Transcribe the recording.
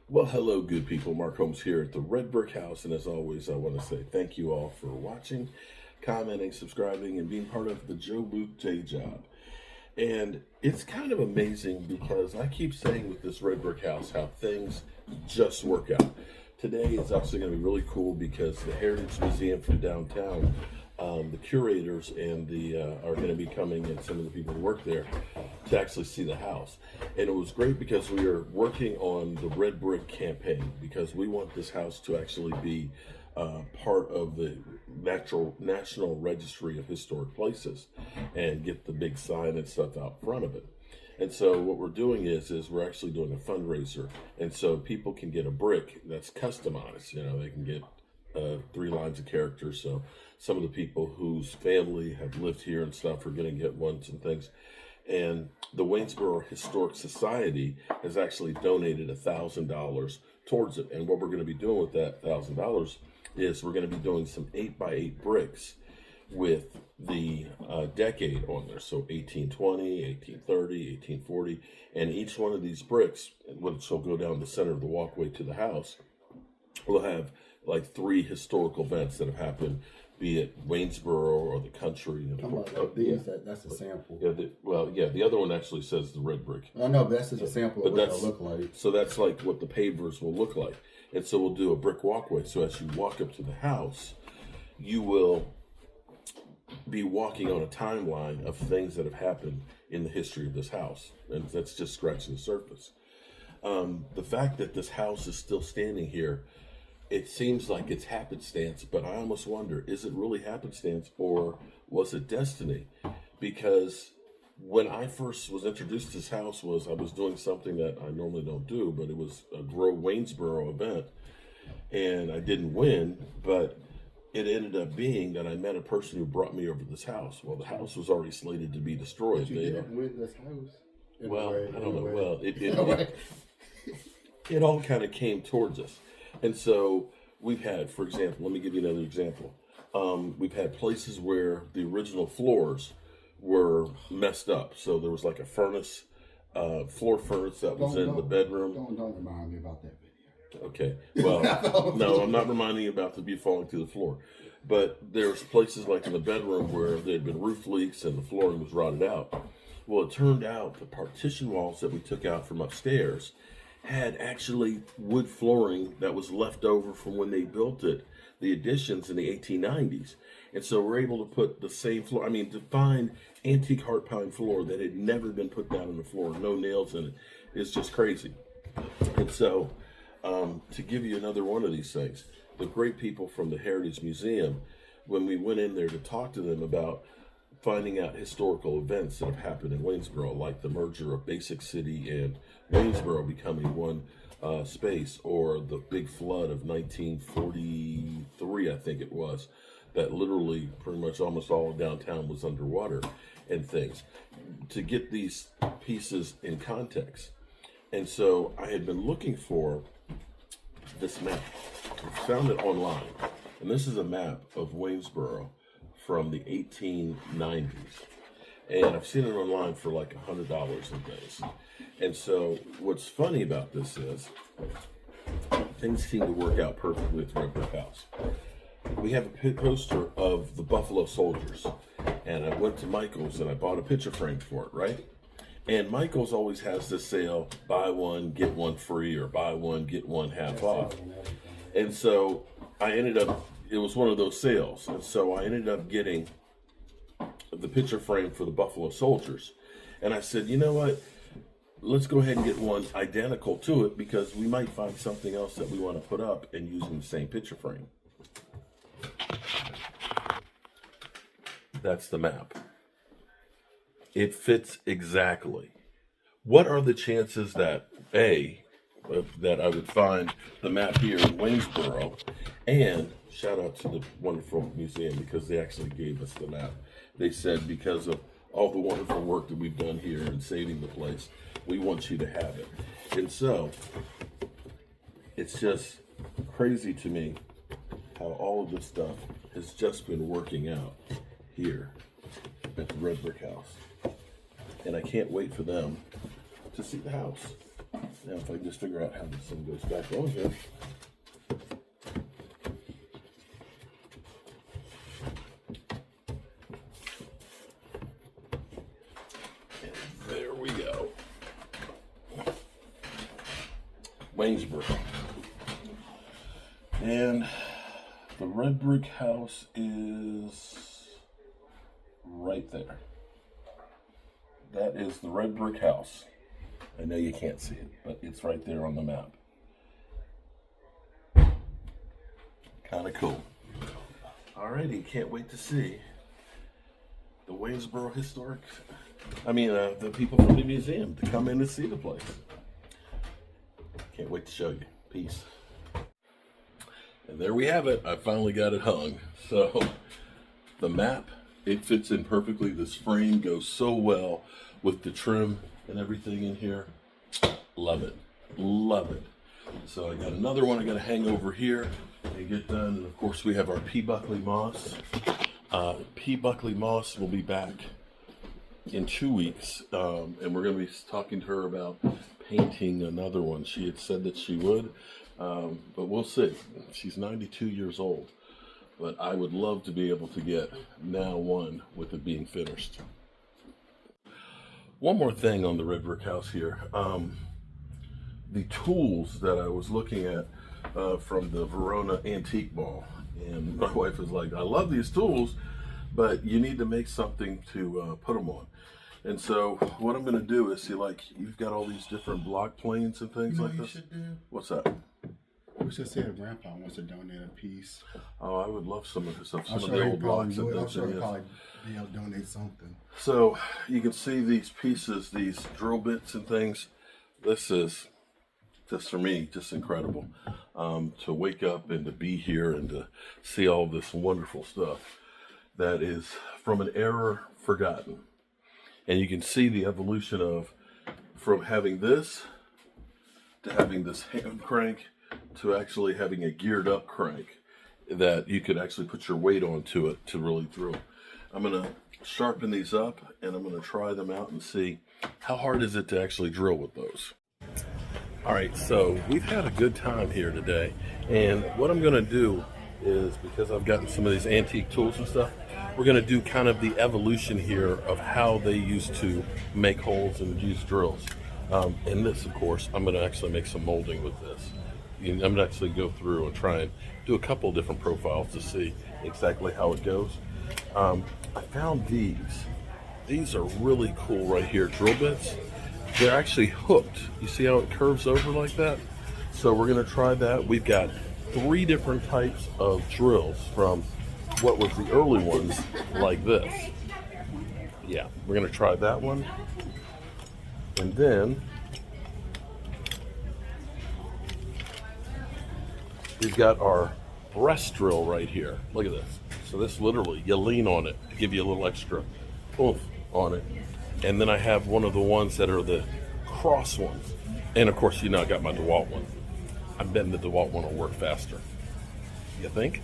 Well, hello, good people. Mark Holmes here at the Red Brick House. And as always, I want to say thank you all for watching, commenting, subscribing, and being part of the Joe Luke J Job. And it's kind of amazing because I keep saying with this Red Brick House how things just work out. Today is actually going to be really cool because the Heritage Museum from downtown, the curators and the are going to be coming, and some of the people who work there, to actually see the house. And it was great because we are working on the Red Brick campaign because we want this house to actually be part of the National Registry of Historic Places and get the big sign and stuff out front of it. And so what we're doing is we're actually doing a fundraiser, and so people can get a brick that's customized. You know, they can get 3 lines of characters. So some of the people whose family have lived here and stuff are going to get ones and things. And the Waynesboro Historic Society has actually donated $1,000 towards it. And what we're going to be doing with that $1,000 is we're going to be doing some 8x8 bricks with the decade on there. So 1820, 1830, 1840. And each one of these bricks, which will go down the center of the walkway to the house, will have like 3 historical events that have happened, be it Waynesboro or the country. That's a sample. Yeah, the other one actually says the red brick. I know, but that's just a sample of what it'll look like. So that's like what the pavers will look like. And so we'll do a brick walkway. So as you walk up to the house, you will be walking on a timeline of things that have happened in the history of this house. And that's just scratching the surface. The fact that this house is still standing here, it seems like it's happenstance, but I almost wonder, is it really happenstance or was it destiny? Because when I first was introduced to this house I was doing something that I normally don't do, but it was a Grow Waynesboro event, and I didn't win, but it ended up being that I met a person who brought me over to this house. Well, the house was already slated to be destroyed. You didn't win this house? I don't know. Well, it all kind of came towards us. And so we've had, for example, let me give you another example. We've had places where the original floors were messed up. So there was like a furnace, floor furnace that was in the bedroom. Don't remind me about that video. Okay. Well, no, I'm not reminding you about the view falling through the floor. But there's places like in the bedroom where there had been roof leaks and the flooring was rotted out. Well, it turned out the partition walls that we took out from upstairs had actually wood flooring that was left over from when they built it, the additions in the 1890s. And so we're able to put the same floor, to find antique heart pine floor that had never been put down on the floor, no nails in it, is just crazy. And so to give you another one of these things, the great people from the Heritage Museum, when we went in there to talk to them about finding out historical events that have happened in Waynesboro, like the merger of Basic City and Waynesboro becoming one space, or the big flood of 1943, I think it was, that literally pretty much almost all of downtown was underwater and things, to get these pieces in context. And so I had been looking for this map. I found it online, and this is a map of Waynesboro from the 1890s, and I've seen it online for like $100 and things. And so what's funny about this is things seem to work out perfectly with Red Brick House. We have a poster of the Buffalo Soldiers, and I went to Michael's and I bought a picture frame for it, right? And Michael's always has this sale, buy one, get one free, or buy one, get one half off. And so it was one of those sales. And so I ended up getting the picture frame for the Buffalo Soldiers. And I said, you know what? Let's go ahead and get one identical to it, because we might find something else that we want to put up and using the same picture frame. That's the map. It fits exactly. What are the chances that that I would find the map here in Waynesboro? And shout out to the wonderful museum, because they actually gave us the map. They said, because of all the wonderful work that we've done here in saving the place, we want you to have it. And so it's just crazy to me how all of this stuff has just been working out here at the Red Brick House. And I can't wait for them to see the house. Now, if I can just figure out how this thing goes back on here. And there we go. Waynesboro. And the red brick house is right there. That is the red brick house. I know you can't see it, but it's right there on the map. Kind of cool. Alrighty, can't wait to see the Waynesboro Historic. The people from the museum to come in and see the place. Can't wait to show you. Peace. And there we have it. I finally got it hung. So the map, it fits in perfectly. This frame goes so well with the trim and everything in here. Love it. Love it. So I got another one I got to hang over here and get done. And of course we have our P. Buckley Moss. P. Buckley Moss will be back in 2 weeks. And we're going to be talking to her about painting another one. She had said that she would. But we'll see. She's 92 years old. But I would love to be able to get now one with it being finished. One more thing on the red brick house here. The tools that I was looking at from the Verona Antique Ball. And my wife was like, I love these tools, but you need to make something to put them on. And so what I'm going to do is see, like, you've got all these different block planes and things like this. Should do? What's that? We should say if Grandpa wants to donate a piece. Oh, I would love some of the stuff, I'm some sure of the he'd old probably blocks do and it. I'm things. sure he'd Yes. probably be able to donate something. So you can see these pieces, these drill bits and things. This is just, for me, just incredible to wake up and to be here and to see all this wonderful stuff that is from an era forgotten. And you can see the evolution of from having this to having this hand crank to actually having a geared up crank that you could actually put your weight onto it to really drill. I'm going to sharpen these up and I'm going to try them out and see how hard is it to actually drill with those. All right, so we've had a good time here today, and what I'm going to do is, because I've gotten some of these antique tools and stuff, we're going to do kind of the evolution here of how they used to make holes and use drills. And this, of course, I'm going to actually make some molding with this. I'm going to actually go through and try and do a couple of different profiles to see exactly how it goes. I found these. These are really cool right here, drill bits. They're actually hooked. You see how it curves over like that? So we're going to try that. We've got 3 different types of drills, from what was the early ones like this. Yeah, we're going to try that one. And then we've got our breast drill right here. Look at this. So this literally, you lean on it to give you a little extra oomph on it. And then I have one of the ones that are the cross ones. And of course, I got my DeWalt one. I'm betting the DeWalt one will work faster. You think?